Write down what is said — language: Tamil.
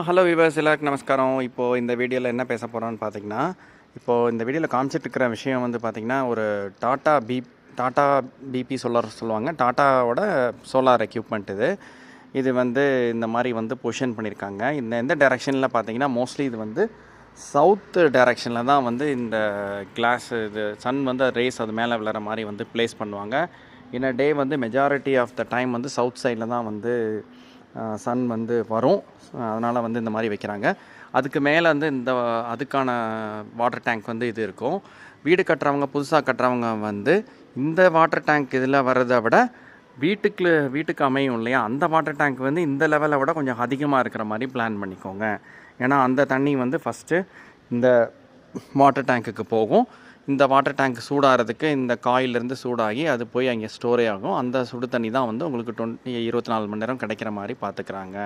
ஹலோ வியூவர்ஸ், எல்லாருக்கும் நமஸ்காரம். இப்போது இந்த வீடியோவில் என்ன பேச போகிறோன்னு பார்த்தீங்கன்னா, இப்போது இந்த வீடியோவில் காமிச்சிட்டு இருக்கிற விஷயம் வந்து பார்த்திங்கன்னா, ஒரு டாட்டா பிபி சோலார் சொல்லுவாங்க. டாட்டாவோட சோலார் எக்யூப்மெண்ட் இது. இது வந்து இந்த மாதிரி வந்து பொசிஷன் பண்ணியிருக்காங்க. எந்த டைரெக்ஷனில் பார்த்தீங்கன்னா, மோஸ்ட்லி இது வந்து சவுத் டைரெக்ஷனில் தான் வந்து இந்த கிளாஸ் இது சன் வந்து ரேஸ் அது மேலே விழுற மாதிரி வந்து ப்ளேஸ் பண்ணுவாங்க. இன் அ டே வந்து மெஜாரிட்டி ஆஃப் த டைம் வந்து சவுத் சைடில் தான் வந்து சன் வந்து வரும். அதனால் வந்து இந்த மாதிரி வைக்கிறாங்க. அதுக்கு மேலே வந்து அதுக்கான வாட்டர் டேங்க் வந்து இது இருக்கும். வீடு கட்டுறவங்க, புதுசாக கட்டுறவங்க வந்து இந்த வாட்டர் டேங்க் இதில் வர்றதை விட வீட்டுக்கு அமையும் இல்லையா, அந்த வாட்டர் டேங்க் வந்து இந்த லெவலை விட கொஞ்சம் அதிகமாக இருக்கிற மாதிரி பிளான் பண்ணிக்கோங்க. ஏன்னா அந்த தண்ணி வந்து ஃபஸ்ட்டு இந்த வாட்டர் டேங்க்குக்கு போகும். இந்த வாட்டர் டேங்க் சூடாகிறதுக்கு இந்த காயிலிருந்து சூடாகி அது போய் அங்கே ஸ்டோரே ஆகும். அந்த சுடு தண்ணி தான் வந்து உங்களுக்கு 24 மணி நேரம் கிடைக்கிற மாதிரி பார்த்துக்கிறாங்க.